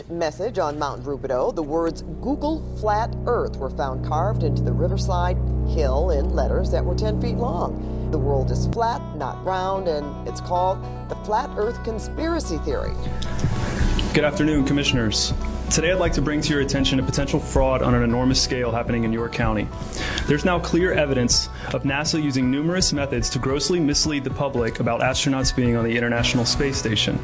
message on Mount Rubidoux, the words Google Flat Earth were found carved into the riverside hill in letters that were 10 feet long. The world is flat, not round, and it's called the Flat Earth Conspiracy Theory. Good afternoon, Commissioners. Today I'd like to bring to your attention a potential fraud on an enormous scale happening in York County. There's now clear evidence of NASA using numerous methods to grossly mislead the public about astronauts being on the International Space Station.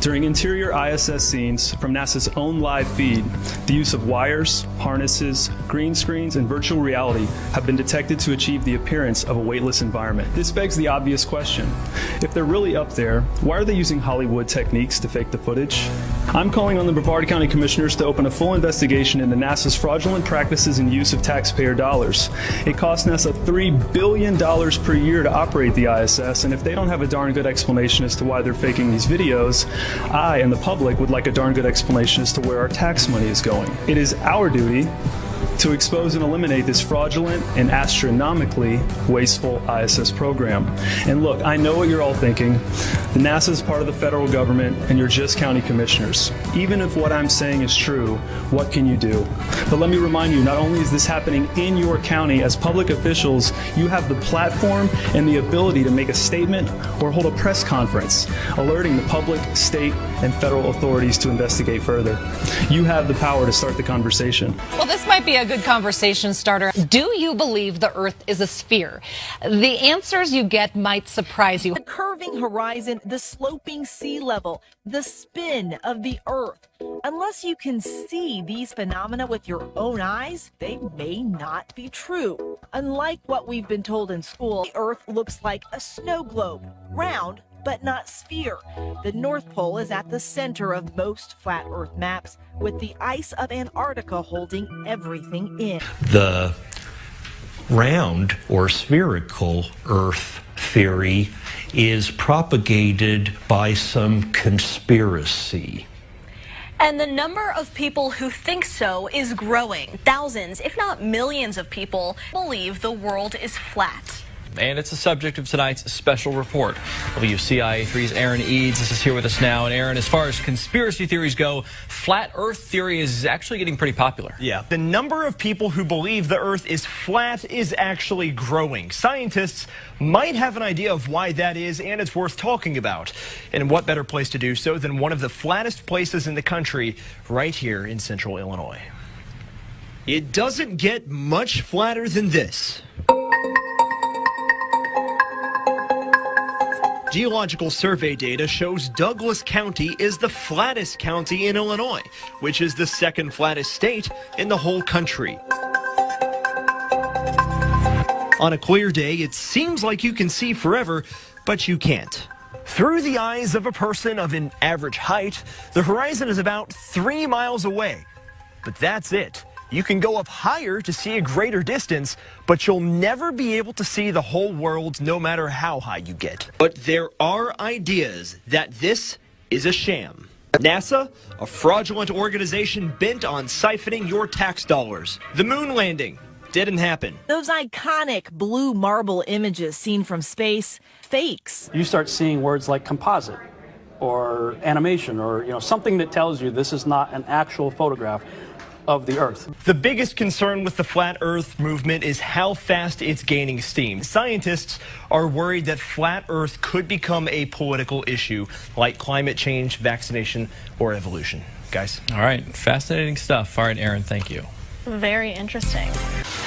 During interior ISS scenes from NASA's own live feed, the use of wires, harnesses, green screens, and virtual reality have been detected to achieve the appearance of a weightless environment. This begs the obvious question. If they're really up there, why are they using Hollywood techniques to fake the footage? I'm calling on the Brevard County Commissioners to open a full investigation into NASA's fraudulent practices and use of taxpayer dollars. It costs NASA $3 billion per year to operate the ISS, and if they don't have a darn good explanation as to why they're faking these videos, I and the public would like a darn good explanation as to where our tax money is going. It is our duty to expose and eliminate this fraudulent and astronomically wasteful ISS program. And look, I know what you're all thinking. The NASA is part of the federal government and you're just county commissioners. Even if what I'm saying is true, what can you do? But let me remind you, not only is this happening in your county, as public officials, you have the platform and the ability to make a statement or hold a press conference, alerting the public, state, and federal authorities to investigate further. You have the power to start the conversation. Well, this might be a good conversation starter. Do you believe the Earth is a sphere? The answers you get might surprise you. The curving horizon, the sloping sea level, the spin of the Earth. Unless you can see these phenomena with your own eyes, they may not be true. Unlike what we've been told in school, the Earth looks like a snow globe, round but not sphere. The North Pole is at the center of most flat Earth maps, with the ice of Antarctica holding everything in. The round or spherical Earth theory is propagated by some conspiracy. And the number of people who think so is growing. Thousands, if not millions of people believe the world is flat. And it's the subject of tonight's special report. WCIA3's Aaron Eads is here with us now. And Aaron, as far as conspiracy theories go, flat Earth theory is actually getting pretty popular. Yeah, the number of people who believe the Earth is flat is actually growing. Scientists might have an idea of why that is, and it's worth talking about. And what better place to do so than one of the flattest places in the country, right here in central Illinois. It doesn't get much flatter than this. Geological survey data shows Douglas County is the flattest county in Illinois, which is the second flattest state in the whole country. On a clear day, it seems like you can see forever, but you can't. Through the eyes of a person of an average height, the horizon is about 3 miles away. But that's it. You can go up higher to see a greater distance, but you'll never be able to see the whole world no matter how high you get. But there are ideas that this is a sham. NASA, a fraudulent organization bent on siphoning your tax dollars. The moon landing didn't happen. Those iconic blue marble images seen from space, fakes. You start seeing words like composite or animation or something that tells you this is not an actual photograph of the Earth. The biggest concern with the flat Earth movement is how fast it's gaining steam. Scientists are worried that flat Earth could become a political issue like climate change, vaccination, or evolution. Guys. All right, fascinating stuff. All right, Aaron, thank you. Very interesting.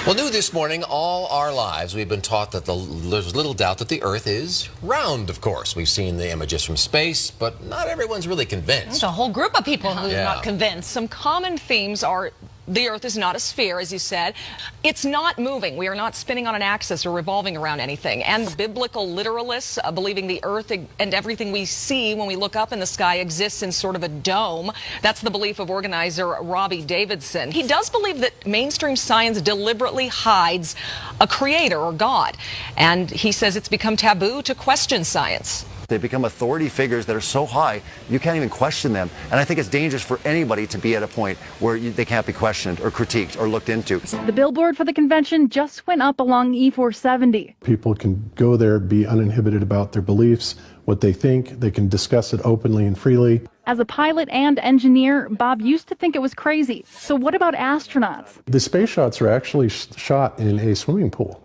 Well, new this morning, all our lives we've been taught that there's little doubt that the Earth is round, of course. We've seen the images from space, but not everyone's really convinced. There's a whole group of people who are not convinced. Some common themes are the Earth is not a sphere, as you said. It's not moving. We are not spinning on an axis or revolving around anything. And biblical literalists believing the Earth and everything we see when we look up in the sky exists in sort of a dome. That's the belief of organizer Robbie Davidson. He does believe that mainstream science deliberately hides a creator or God. And he says it's become taboo to question science. They become authority figures that are so high, you can't even question them. And I think it's dangerous for anybody to be at a point where they can't be questioned or critiqued or looked into. The billboard for the convention just went up along E470. People can go there, be uninhibited about their beliefs, what they think. They can discuss it openly and freely. As a pilot and engineer, Bob used to think it was crazy. So what about astronauts? The space shots are actually shot in a swimming pool.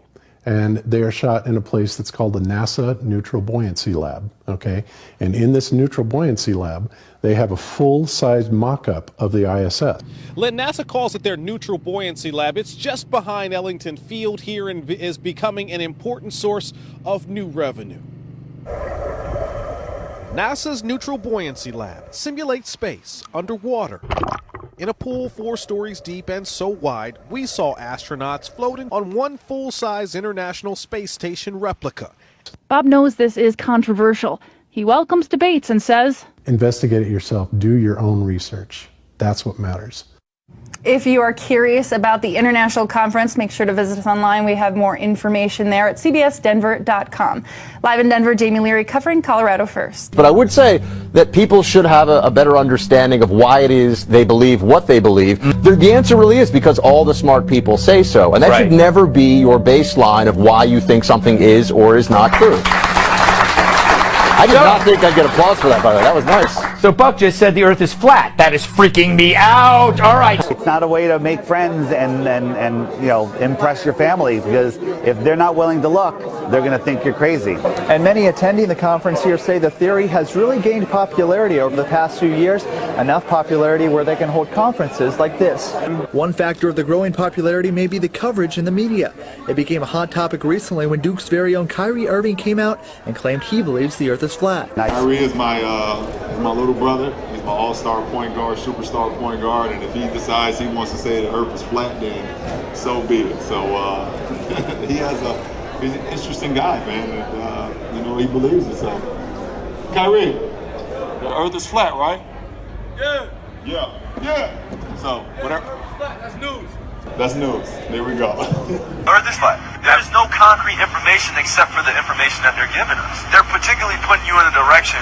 And they are shot in a place that's called the NASA Neutral Buoyancy Lab, okay? And in this Neutral Buoyancy Lab, they have a full-size mock-up of the ISS. Lynn, NASA calls it their Neutral Buoyancy Lab. It's just behind Ellington Field here and is becoming an important source of new revenue. NASA's Neutral Buoyancy Lab simulates space underwater. In a pool 4 stories deep and so wide, we saw astronauts floating on one full-size International Space Station replica. Bob knows this is controversial. He welcomes debates and says, Investigate it yourself. Do your own research. That's what matters. If you are curious about the international conference, make sure to visit us online. We have more information there at cbsdenver.com. Live in Denver, Jamie Leary covering Colorado First. But I would say that people should have a better understanding of why it is they believe what they believe. The answer really is because all the smart people say so. And that should never be your baseline of why you think something is or is not true. I did not think I'd get applause for that, by the way. That was nice. So Buck just said the Earth is flat. That is freaking me out. All right. It's not a way to make friends and you know, impress your family, because if they're not willing to look, they're going to think you're crazy. And many attending the conference here say the theory has really gained popularity over the past few years, enough popularity where they can hold conferences like this. One factor of the growing popularity may be the coverage in the media. It became a hot topic recently when Duke's very own Kyrie Irving came out and claimed he believes the Earth is flat. Kyrie is my little brother. He's my all-star point guard, superstar point guard, and if he decides he wants to say the Earth is flat, then so be it. So he's an interesting guy, man. And, you know, he believes it. So, Kyrie, the Earth is flat, right? Yeah. Yeah. Yeah. So whatever. That's news. That's news. There we go. Earth is flat. There's no concrete information except for the information that they're giving us. They're particularly putting you in a direction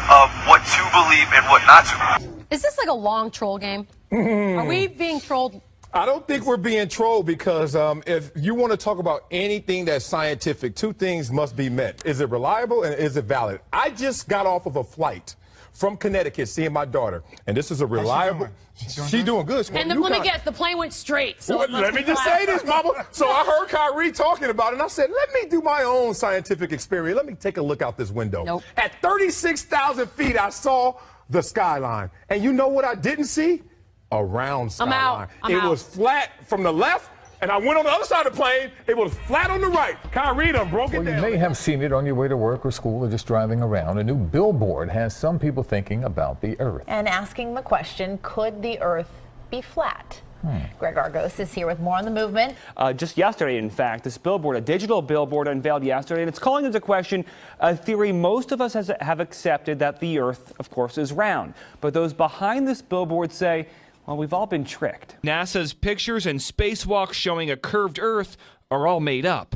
of what to believe and what not to believe. Is this like a long troll game? Are we being trolled? I don't think we're being trolled because if you want to talk about anything that's scientific, two things must be met. Is it reliable and is it valid? I just got off of a flight from Connecticut seeing my daughter, and this is a reliable. She's doing good. And let me guess, the plane went straight. So let me just say this, Mama. So I heard Kyrie talking about it, and I said, let me do my own scientific experiment. Let me take a look out this window. Nope. At 36,000 feet, I saw the skyline. And you know what I didn't see? A round skyline. I'm out. Was flat from the left, and I went on the other side of the plane. It was flat on the right. Kyrie done broke it down. You may have seen it on your way to work or school or just driving around. A new billboard has some people thinking about the Earth. And asking the question, could the Earth be flat? Greg Argos is here with more on the movement. Just yesterday, in fact, this billboard, a digital billboard unveiled yesterday, and it's calling into question a theory most of us have accepted, that the Earth, of course, is round. But those behind this billboard say, well, we've all been tricked. NASA's pictures and spacewalks showing a curved Earth are all made up.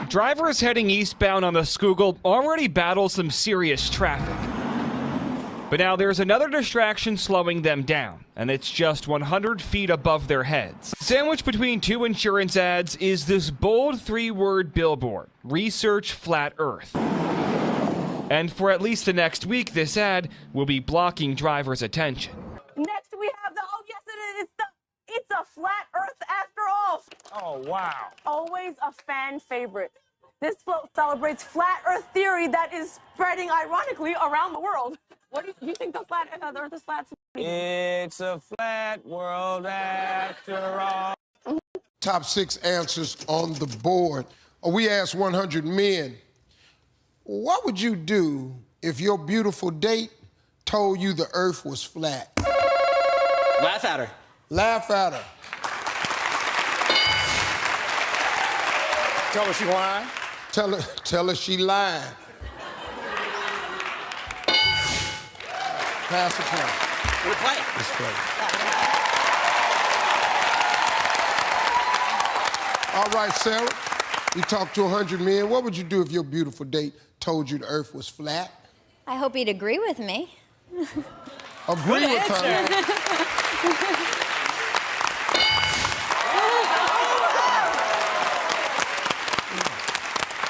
Drivers heading eastbound on the Schuylkill already battle some serious traffic. But now there's another distraction slowing them down, and it's just 100 feet above their heads. Sandwiched between two insurance ads is this bold 3-word billboard, Research Flat Earth. And for at least the next week, this ad will be blocking drivers' attention. Next we have it's a flat Earth after all. Oh, wow. Always a fan favorite. This float celebrates flat Earth theory that is spreading ironically around the world. What do you think the Earth is flat? It's a flat world after all. Top 6 answers on the board. We asked 100 men, what would you do if your beautiful date told you the Earth was flat? Laugh at her. Laugh at her. Tell her she lying. Tell her she lying. Pass the play. We'll play. Let's play. All right, Sarah. You talked to 100 men. What would you do if your beautiful date told you the Earth was flat? I hope he'd agree with me. Agree with her.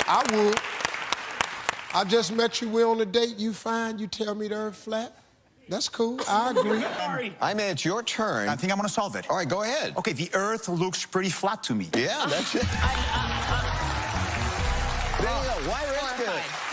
I would. I just met you. We're on a date. You fine. You tell me the Earth flat. That's cool. I agree. I mean, it's your turn. I think I'm going to solve it. All right, go ahead. Okay, the Earth looks pretty flat to me. Yeah, that's it. There you go. Why risk it?